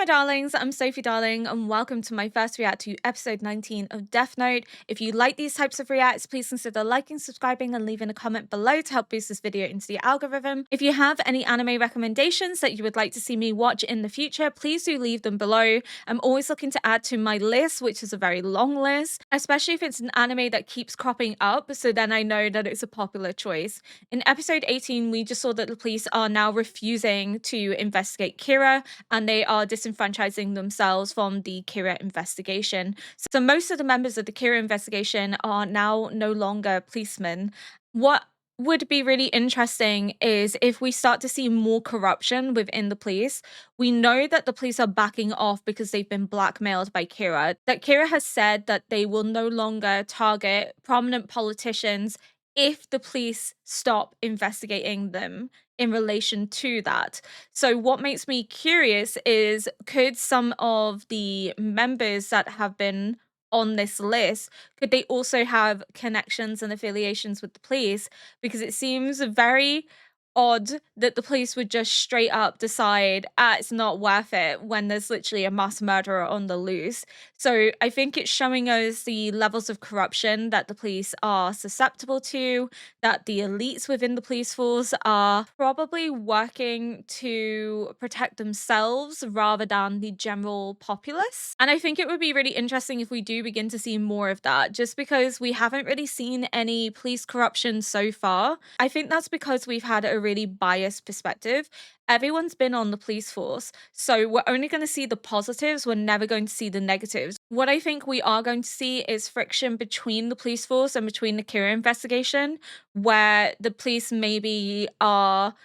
my darlings, I'm Sophie Darling, and welcome to my first react to episode 19 of Death Note. If you like these types of reacts, please consider liking, subscribing, and leaving a comment below to help boost this video into the algorithm. If you have any anime recommendations that you would like to see me watch in the future, please do leave them below. I'm always looking to add to my list, which is a very long list, especially if it's an anime that keeps cropping up, so then I know that it's a popular choice. In episode 18, we just saw that the police are now refusing to investigate Kira, and they are disenfranchising themselves from the Kira investigation. So most of the members of the Kira investigation are now no longer policemen. What would be really interesting is if we start to see more corruption within the police. We know that the police are backing off because they've been blackmailed by Kira. That Kira has said that they will no longer target prominent politicians if the police stop investigating them in relation to that. So what makes me curious is, could some of the members that have been on this list, could they also have connections and affiliations with the police? Because it seems very odd that the police would just straight up decide, it's not worth it when there's literally a mass murderer on the loose. So I think it's showing us the levels of corruption that the police are susceptible to, that the elites within the police force are probably working to protect themselves rather than the general populace. And I think it would be really interesting if we do begin to see more of that, just because we haven't really seen any police corruption so far. I think that's because we've had a really biased perspective. Everyone's been on the police force, so we're only going to see the positives, we're never going to see the negatives. What I think we are going to see is friction between the police force and between the Kira investigation, where the police maybe are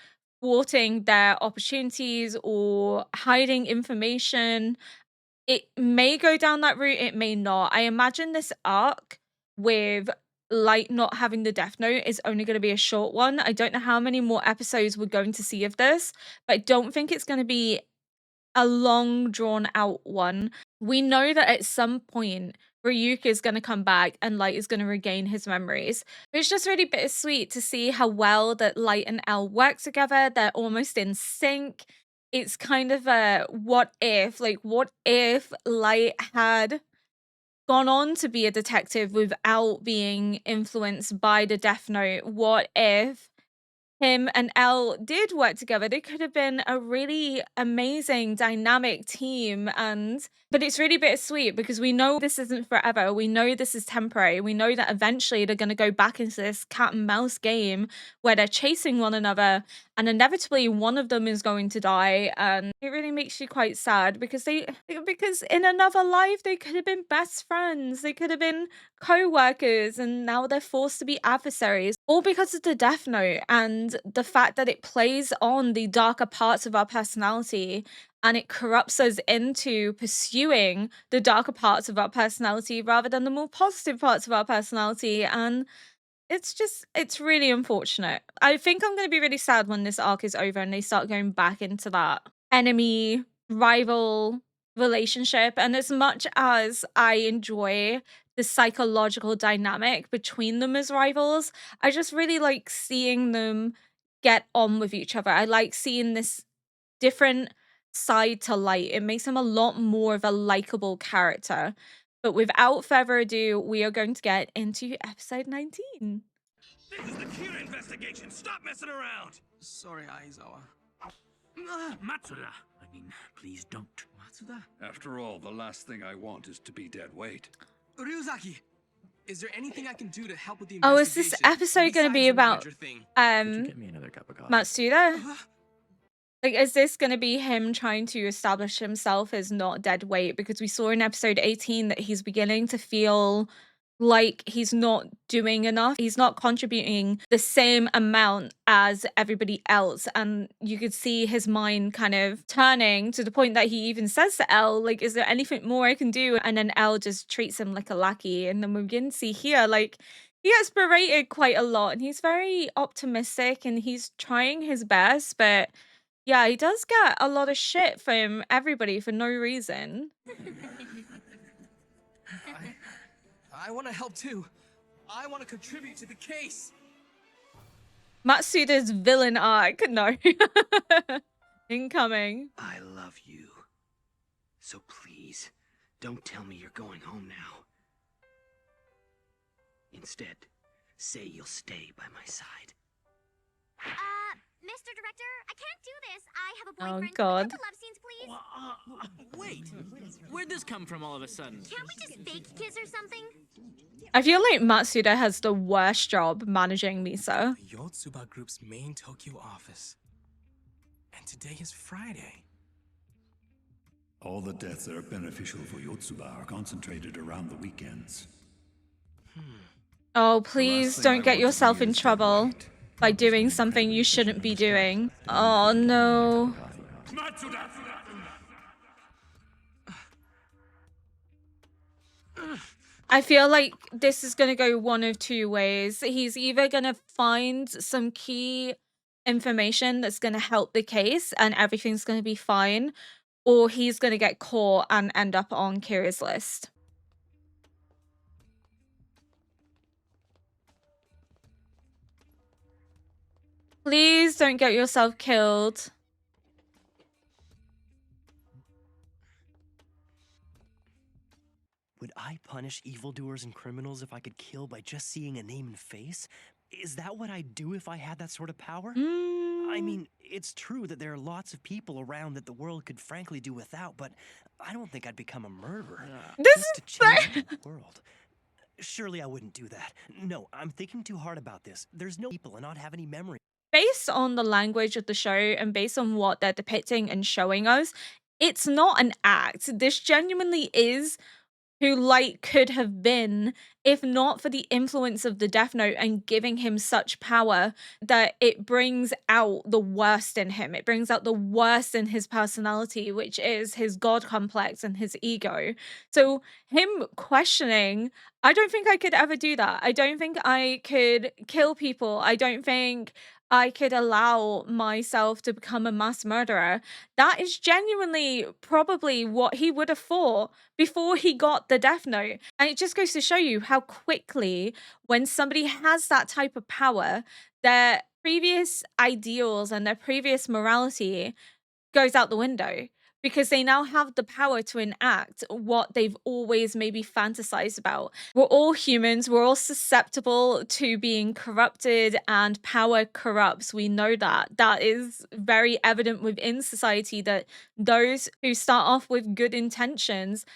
thwarting their opportunities or hiding information. It may go down that route, it may not. I imagine this arc with Light not having the Death Note is only going to be a short one. I don't know how many more episodes we're going to see of this, but I don't think it's going to be a long drawn out one. We know that at some point Ryuk is going to come back and Light is going to regain his memories. It's just really bittersweet to see how well that Light and L work together. They're almost in sync. It's kind of a what if Light had gone on to be a detective without being influenced by the Death Note? What if him and Elle did work together? They could have been a really amazing dynamic team. But it's really bittersweet because we know this isn't forever. We know this is temporary. We know that eventually they're going to go back into this cat and mouse game where they're chasing one another, and inevitably one of them is going to die. And it really makes you quite sad because because in another life they could have been best friends, they could have been co-workers, and now they're forced to be adversaries, all because of the Death Note and the fact that it plays on the darker parts of our personality and it corrupts us into pursuing the darker parts of our personality rather than the more positive parts of our personality. And it's really unfortunate. I think I'm going to be really sad when this arc is over and they start going back into that enemy rival relationship. And as much as I enjoy the psychological dynamic between them as rivals, I just really like seeing them get on with each other. I like seeing this different side to Light. It makes him a lot more of a likable character. But without further ado, we are going to get into episode 19. This is the Kira investigation! Stop messing around! Sorry, Aizawa. Matsuda! I mean, please don't. Matsuda? After all, the last thing I want is to be dead weight. Ryuzaki! Is there anything I can do to help with the Oh, investigation? is this episode going to be about Could you get me another cup of coffee? Matsuda? Like, is this going to be him trying to establish himself as not dead weight? Because we saw in episode 18 that he's beginning to feel like he's not doing enough. He's not contributing the same amount as everybody else. And you could see his mind kind of turning to the point that he even says to Elle, like, is there anything more I can do? And then Elle just treats him like a lackey. And then we begin to see here, like, he gets berated quite a lot. And he's very optimistic and he's trying his best. But yeah, he does get a lot of shit from everybody for no reason. I want to help too. I want to contribute to the case. Matsuda's villain arc. No. Incoming. I love you. So please, don't tell me you're going home now. Instead, say you'll stay by my side. Mr. Director, I can't do this. I have a Oh, boyfriend. God. Can we have the love scenes, please? Wait, where'd this come from all of a sudden? Can't we just fake kiss or something? I feel like Matsuda has the worst job managing Misa. The Yotsuba Group's main Tokyo office. And today is Friday. All the deaths that are beneficial for Yotsuba are concentrated around the weekends. Oh, please don't get yourself in trouble by doing something you shouldn't be doing. Oh, no. Matsuda! I feel like this is going to go one of two ways. He's either going to find some key information that's going to help the case and everything's going to be fine, or he's going to get caught and end up on Kira's list. Please don't get yourself killed. Would I punish evildoers and criminals if I could kill by just seeing a name and face? Is that what I'd do if I had that sort of power? I mean, it's true that there are lots of people around that the world could frankly do without, but I don't think I'd become a murderer just to change the world. Surely I wouldn't do that. No, I'm thinking too hard about this. There's no people and not have any memory. Based on the language of the show and based on what they're depicting and showing us, it's not an act. This genuinely is who Light could have been if not for the influence of the Death Note and giving him such power that it brings out the worst in him. It brings out the worst in his personality, which is his God complex and his ego. So him questioning, I don't think I could ever do that. I don't think I could kill people. I don't think I could allow myself to become a mass murderer. That is genuinely probably what he would have thought before he got the Death Note. And it just goes to show you how quickly, when somebody has that type of power, their previous ideals and their previous morality goes out the window because they now have the power to enact what they've always maybe fantasized about. We're all humans, we're all susceptible to being corrupted, and power corrupts. We know that. That is very evident within society, that those who start off with good intentions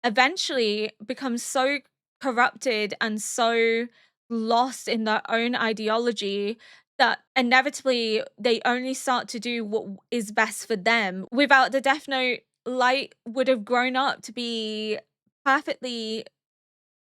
eventually become so corrupted and so lost in their own ideology that inevitably they only start to do what is best for them. Without the Death Note, Light would have grown up to be perfectly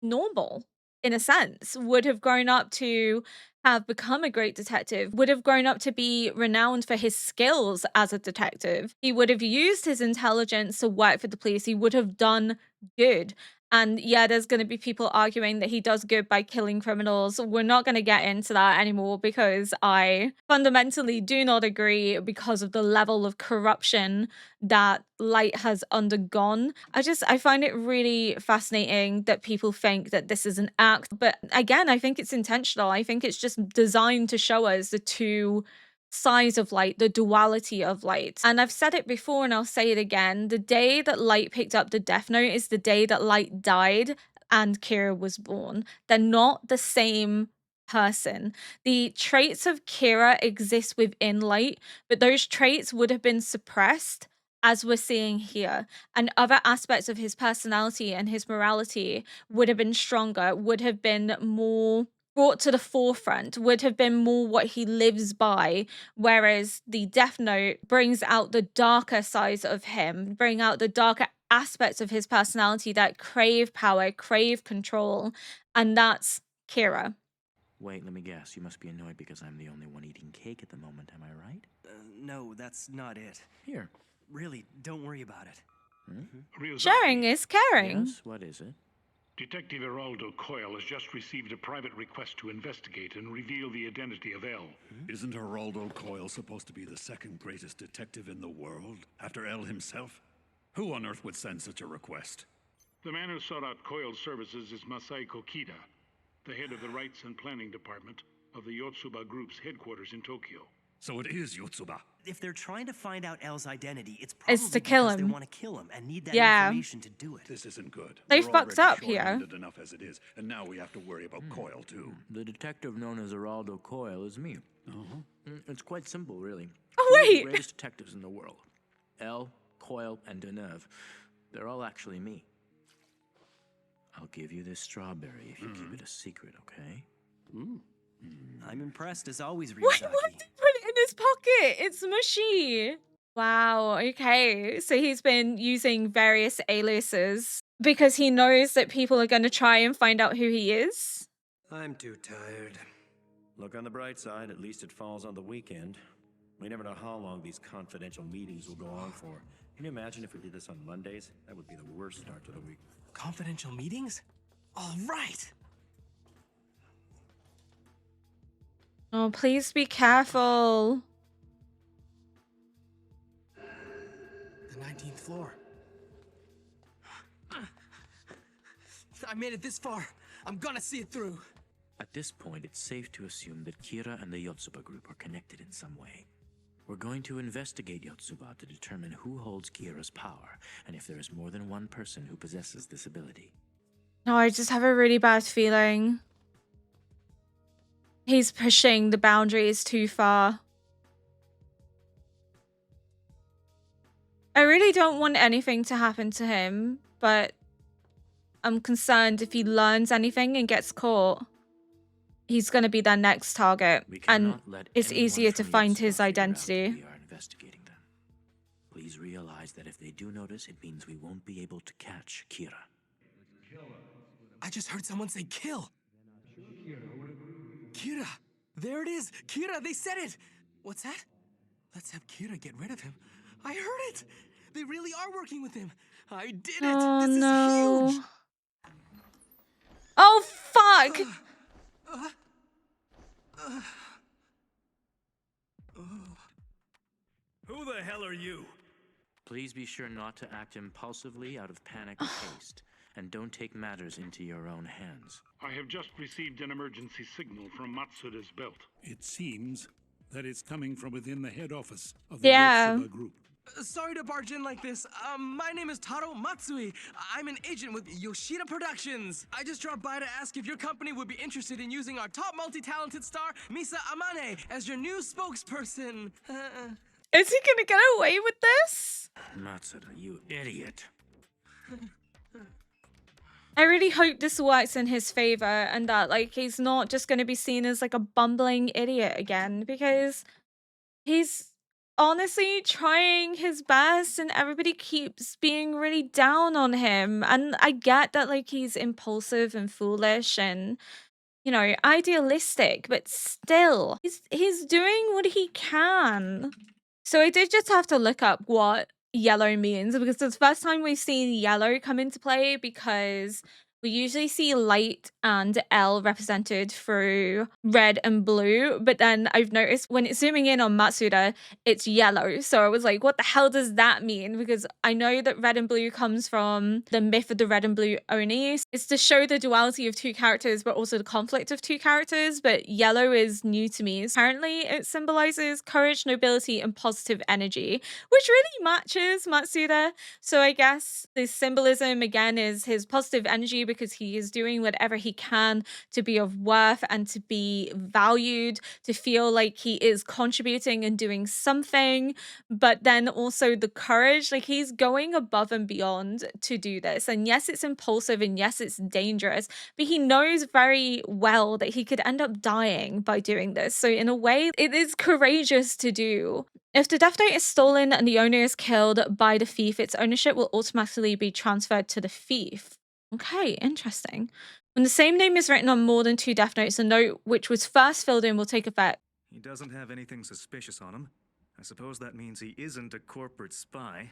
normal, in a sense, would have grown up to have become a great detective, would have grown up to be renowned for his skills as a detective. He would have used his intelligence to work for the police. He would have done good. And yeah, there's going to be people arguing that he does good by killing criminals. We're not going to get into that anymore because I fundamentally do not agree because of the level of corruption that Light has undergone. I find it really fascinating that people think that this is an act. But again, I think it's intentional. I think it's just designed to show us the two sides of Light, the duality of Light. And I've said it before and I'll say it again. The day that Light picked up the Death Note is the day that Light died and Kira was born. They're not the same person. The traits of Kira exist within Light, but those traits would have been suppressed, as we're seeing here, and other aspects of his personality and his morality would have been stronger, would have been more brought to the forefront, would have been more what he lives by, whereas the Death Note brings out the darker sides of him, bring out the darker aspects of his personality that crave power, crave control, and that's Kira. Wait, let me guess. You must be annoyed because I'm the only one eating cake at the moment, am I right? No, that's not it. Here. Really, don't worry about it. Sharing is caring. Yes, what is it? Detective Geraldo Coyle has just received a private request to investigate and reveal the identity of L. Isn't Geraldo Coyle supposed to be the second greatest detective in the world, after L himself? Who on earth would send such a request? The man who sought out Coyle's services is Masai Kokida, the head of the Rights and Planning Department of the Yotsuba Group's headquarters in Tokyo. So it is Yotsuba. If they're trying to find out L's identity, it's It's probably to kill because they him. want to kill him and need that Yeah. information to do it. This isn't good. They We're fucked already up here. short-handed enough as it is, and now we have to worry about Coil too. The detective known as Geraldo Coyle is me. It's quite simple, really. Oh, Two of the wait. greatest detectives in the world. L, Coyle, and Deneuve. They're all actually me. I'll give you this strawberry if you keep it a secret, okay? I'm impressed as always, Why Ryuzaki. would they put it in his pocket? It's mushy. Wow, okay. So he's been using various aliases because he knows that people are going to try and find out who he is. I'm too tired. Look on the bright side, at least it falls on the weekend. We never know how long these confidential meetings will go on for. Can you imagine if we did this on Mondays? That would be the worst start to the week. Confidential meetings? All right. Oh, please be careful. The 19th floor. I made it this far. I'm gonna see it through. At this point, it's safe to assume that Kira and the Yotsuba group are connected in some way. We're going to investigate Yotsuba to determine who holds Kira's power, and if there is more than one person who possesses this ability. No, I just have a really bad feeling. He's pushing the boundaries too far. I really don't want anything to happen to him, but I'm concerned if he learns anything and gets caught, he's going to be their next target, We and cannot let it's anyone easier to from find Yotsuba his figure out identity. We are investigating them. Please realize that if they do notice, it means we won't be able to catch Kira. I just heard someone say kill. Kira. There it is. Kira, they said it. What's that? Let's have Kira get rid of him. I heard it. They really are working with him. I did it. Oh This no. is huge. Oh fuck. Who the hell are you? Please be sure not to act impulsively out of panic or haste, and don't take matters into your own hands. I have just received an emergency signal from Matsuda's belt. It seems that it's coming from within the head office of the Yeah. Yotsuba group. Sorry to barge in like this. My name is Taro Matsui. I'm an agent with Yoshida Productions. I just dropped by to ask if your company would be interested in using our top multi-talented star, Misa Amane, as your new spokesperson. Is he gonna get away with this? Matsuda, you idiot. I really hope this works in his favor and that like he's not just gonna be seen as like a bumbling idiot again, because he's honestly trying his best and everybody keeps being really down on him. And I get that like he's impulsive and foolish and, you know, idealistic, but still he's doing what he can. So I did just have to look up what yellow means, because it's the first time we've seen yellow come into play, because we usually see light and L represented through red and blue, but then I've noticed when it's zooming in on Matsuda, it's yellow. So I was like, what the hell does that mean? Because I know that red and blue comes from the myth of the red and blue Oni. It's to show the duality of two characters, but also the conflict of two characters. But yellow is new to me. Apparently, it symbolizes courage, nobility, and positive energy, which really matches Matsuda. So I guess the symbolism again is his positive energy, because he is doing whatever he can to be of worth and to be valued, to feel like he is contributing and doing something. But then also the courage, like he's going above and beyond to do this. And yes, it's impulsive and yes, it's dangerous, but he knows very well that he could end up dying by doing this. So in a way, it is courageous to do. If the Death Note is stolen and the owner is killed by the thief, its ownership will automatically be transferred to the thief. Okay, interesting. When the same name is written on more than 2 Death Notes, a note which was first filled in will take effect. He doesn't have anything suspicious on him. I suppose that means he isn't a corporate spy.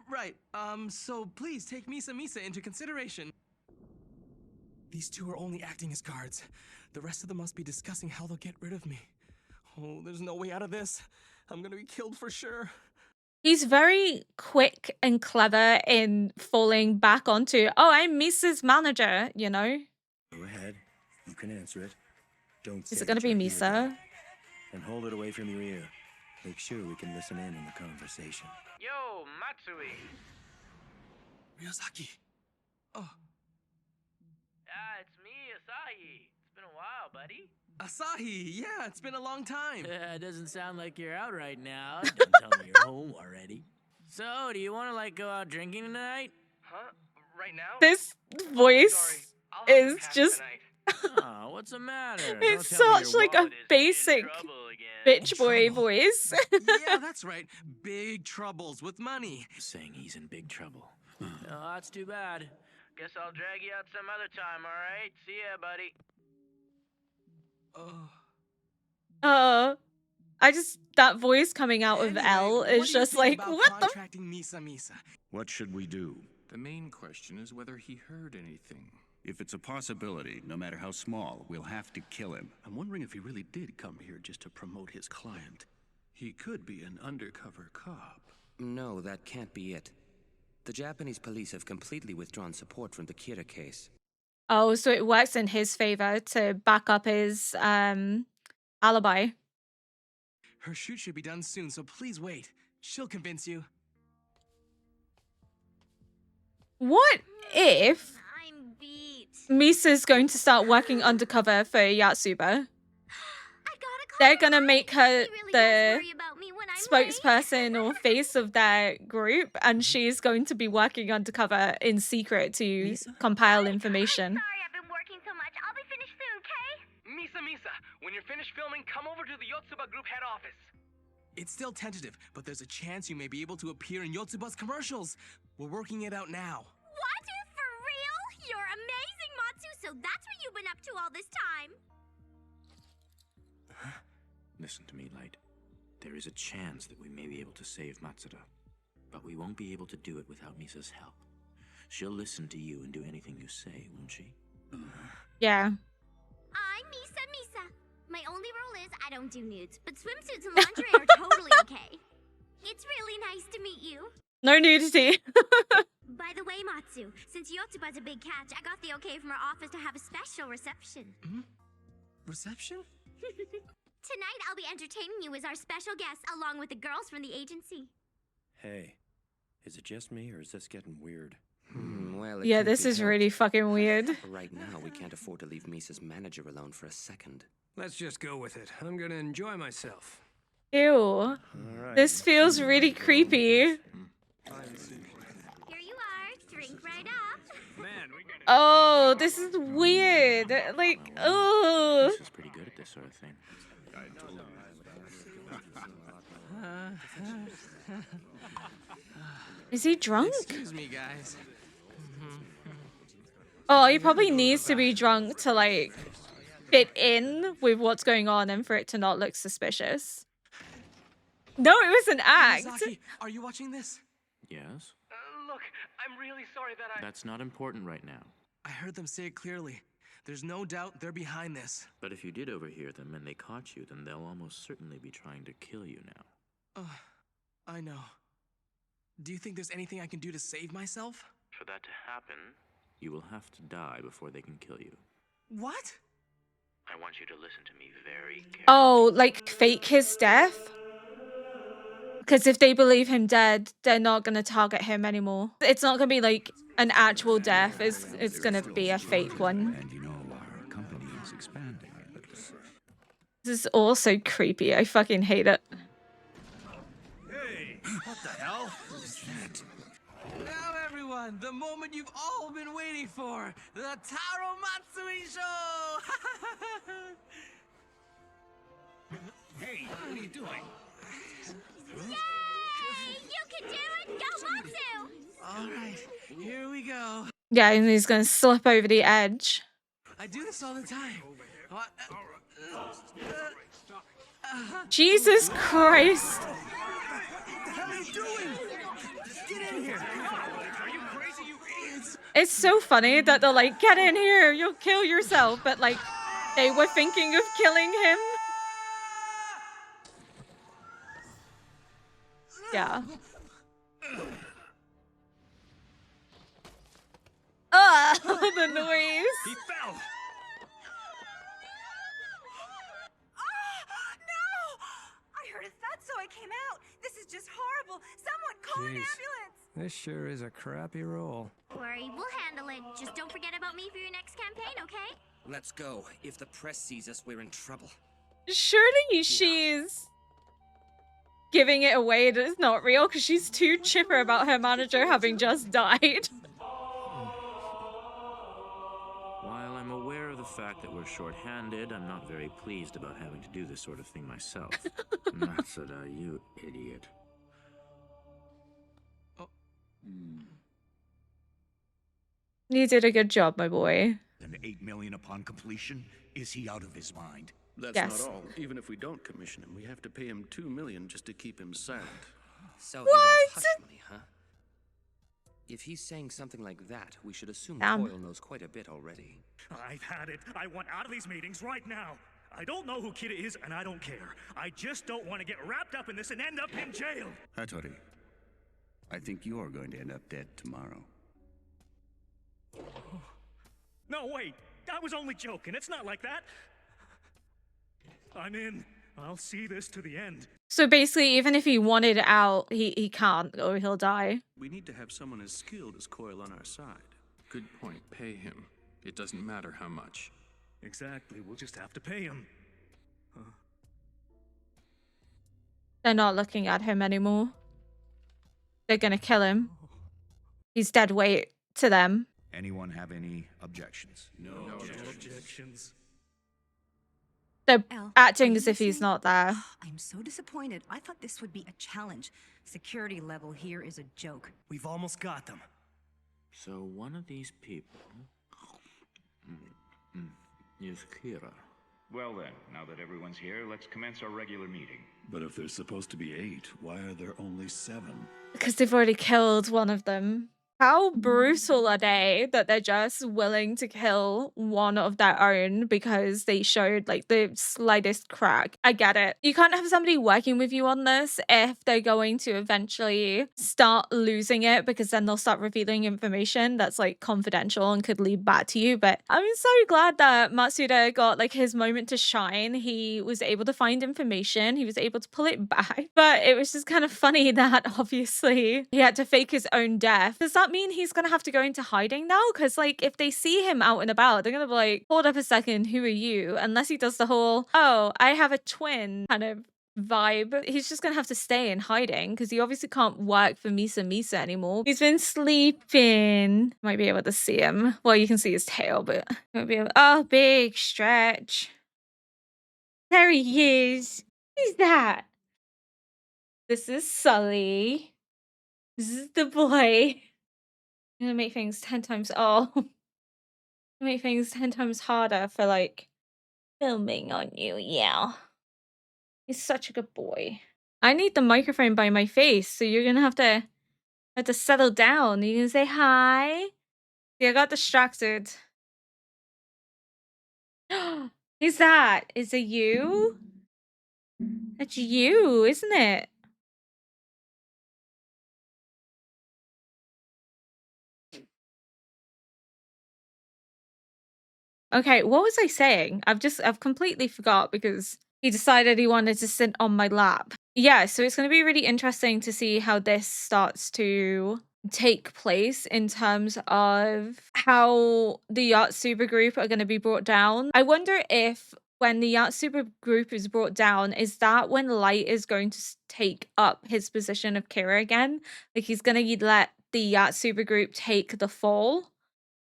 Right. So please take Misa into consideration. These two are only acting as guards. The rest of them must be discussing how they'll get rid of me. Oh, there's no way out of this. I'm gonna be killed for sure. He's very quick and clever in falling back onto, oh, I'm Misa's manager, you know? Go ahead. You can answer it. Don't Is say it going to that be you're here Misa? and hold it away from your ear. Make sure we can listen in on the conversation. Yo, Matsui. Ryozaki. Oh, It's me, Asahi. It's been a while, buddy. Asahi. Yeah, it's been a long time. It doesn't sound like you're out right now. Don't tell me you're home already. So, do you want to, like, go out drinking tonight? Huh? Right now? This Sorry. voice I'll have to is pass just tonight. Oh, what's the matter? it's Don't tell me such your like a wallet is in basic trouble again. bitch boy Trouble. voice. Yeah, that's right. Big troubles with money. Saying he's in big trouble. Oh, that's too bad. Guess I'll drag you out some other time, alright? See ya, buddy. Oh. That voice coming out of Anyway, L what is do you just think like, about what the contracting Misa Misa? What should we do? The main question is whether he heard anything. If it's a possibility, no matter how small, we'll have to kill him. I'm wondering if he really did come here just to promote his client. He could be an undercover cop. No, that can't be it. The Japanese police have completely withdrawn support from the Kira case. Oh, so it works in his favor to back up his alibi. Her shoot should be done soon, so please wait. She'll convince you. What if I'm beat. Misa's going to start working undercover for Yatsuba? I gotta call They're her gonna mom. make her She really the does worry about me when I'm late. spokesperson or face of their group, and she's going to be working undercover in secret to compile information. Sorry I've been working so much. I'll be finished soon, okay? Misa Misa, when you're finished filming, come over to the Yotsuba Group head office. It's still tentative, but there's a chance you may be able to appear in Yotsuba's commercials. We're working it out now. What? For real? You're amazing, Matsu. So that's what you've been up to all this time. Listen to me, Light. There is a chance that we may be able to save Matsuda, but we won't be able to do it without Misa's help. She'll listen to you and do anything you say, won't she? Yeah. I'm Misa Misa. My only rule is I don't do nudes, but swimsuits and lingerie are totally okay. It's really nice to meet you. No nudity. By the way, Matsu, since Yotsuba's a big catch, I got the okay from our office to have a special reception. Reception? Tonight, I'll be entertaining you as our special guest, along with the girls from the agency. Hey, is it just me or is this getting weird? Well, it Yeah, can't this be is helped. really fucking weird. Right now, we can't afford to leave Misa's manager alone for a second. Let's just go with it. I'm gonna enjoy myself. Ew. This feels really creepy. Here you are. Drink right up. Man, we gotta... Oh, this is weird. Like, oh. She's pretty good at this sort of thing. Is he drunk? Excuse me, guys. Oh, he probably needs to be drunk to like fit in with what's going on and for it to not look suspicious. No, it was an act. Miyazaki, are you watching this? Yes? Look, I'm really sorry that That's not important right now. I heard them say it clearly. There's no doubt they're behind this. But if you did overhear them and they caught you, then they'll almost certainly be trying to kill you now. I know. Do you think there's anything I can do to save myself? For that to happen, you will have to die before they can kill you. What? I want you to listen to me very carefully. Oh, like fake his death? Because if they believe him dead, they're not going to target him anymore. It's not going to be like an actual death. It's going to be a fake one. And you know, our company is expanding. This is also creepy. I fucking hate it. Hey, what the hell is that? Now, everyone, the moment you've all been waiting for, the Taro Matsui Show! Hey, what are you doing? Yay! You can do it! Go, Matsu! All right, here we go. Yeah, and he's going to slip over the edge. I do this all the time. Jesus Christ. What the hell are you doing? Get in here! Are you crazy, you idiots? It's so funny that they're like, get in here, you'll kill yourself. But like, they were thinking of killing him. Yeah. The noise. He fell. This sure is a crappy role. Worry, we'll handle it. Just don't forget about me for your next campaign, okay? Let's go. If the press sees us, we're in trouble. Surely she's giving it away that it's not real because she's too chipper about her manager having just died. While I'm aware of the fact that we're short-handed, I'm not very pleased about having to do this sort of thing myself. Matsuda, you idiot. You did a good job, my boy. And 8 million upon completion? Is he out of his mind? That's Yes. not all. Even if we don't commission him, we have to pay him 2 million just to keep him silent. So he wants hush money, huh? If he's saying something like that, we should assume Damn. Coyle knows quite a bit already. I've had it. I want out of these meetings right now. I don't know who Kira is, and I don't care. I just don't want to get wrapped up in this and end up in jail. Hattori, I think you're going to end up dead tomorrow. No, wait. I was only joking. It's not like that. I'm in. I'll see this to the end. So basically, even if he wanted out, he can't, or he'll die. We need to have someone as skilled as Coyle on our side. Good point. Pay him. It doesn't matter how much. Exactly. We'll just have to pay him. They're not looking at him anymore. They're gonna kill him. He's dead weight to them. Anyone have any objections? No objections. They're Elle, acting are as you if he's listening? not there. I'm so disappointed. I thought this would be a challenge. Security level here is a joke. We've almost got them. So one of these people is Kira. Well then, now that everyone's here, let's commence our regular meeting. But if there's supposed to be 8, why are there only 7? Because they've already killed one of them. How brutal are they that they're just willing to kill one of their own because they showed like the slightest crack? I get it. You can't have somebody working with you on this if they're going to eventually start losing it, because then they'll start revealing information that's like confidential and could lead back to you. But I'm so glad that Matsuda got like his moment to shine. He was able to find information. He was able to pull it back. But it was just kind of funny that obviously he had to fake his own death. Does that mean he's gonna have to go into hiding now? Because like if they see him out and about, they're gonna be like, hold up a second, who are you? Unless he does the whole, oh, I have a twin kind of vibe. He's just gonna have to stay in hiding because he obviously can't work for Misa anymore. He's been sleeping. Might be able to see him. Well, you can see his tail, but won't be able. Oh, big stretch. There he is. Who's that? This is Sully. This is the boy. I'm gonna make things 10 times. Oh, make things 10 times harder for like filming on you. Yeah, he's such a good boy. I need the microphone by my face, so you're gonna have to settle down. You can say hi. Yeah, I got distracted. Who's that? Is it you? That's you, isn't it? Okay, what was I saying? I've completely forgot because he decided he wanted to sit on my lap. Yeah, so it's going to be really interesting to see how this starts to take place in terms of how the Yacht Super Group are going to be brought down. I wonder if when the Yacht Super Group is brought down, is that when Light is going to take up his position of Kira again? Like he's going to let the Yacht Super Group take the fall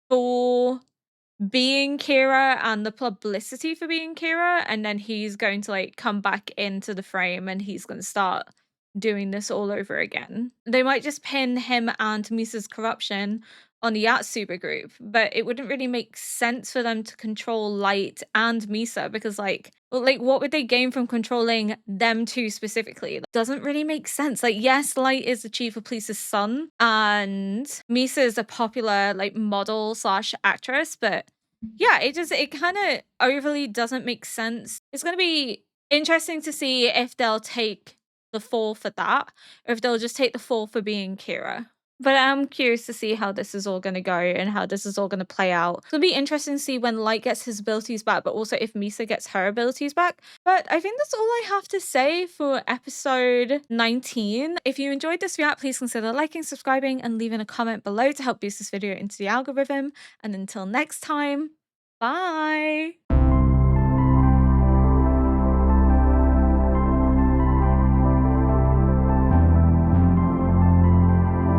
for being Kira and the publicity for being Kira, and then he's going to like come back into the frame and he's going to start doing this all over again. They might just pin him and Misa's corruption on the Yatsuba group, but it wouldn't really make sense for them to control Light and Misa because like what would they gain from controlling them two specifically? It doesn't really make sense. Like yes, Light is the chief of police's son and Misa is a popular like model slash actress, but yeah, it kind of overly doesn't make sense. It's going to be interesting to see if they'll take the fall for that or if they'll just take the fall for being Kira. But I'm curious to see how this is all going to go and how this is all going to play out. It'll be interesting to see when Light gets his abilities back, but also if Misa gets her abilities back. But I think that's all I have to say for episode 19. If you enjoyed this react, please consider liking, subscribing, and leaving a comment below to help boost this video into the algorithm. And until next time, bye!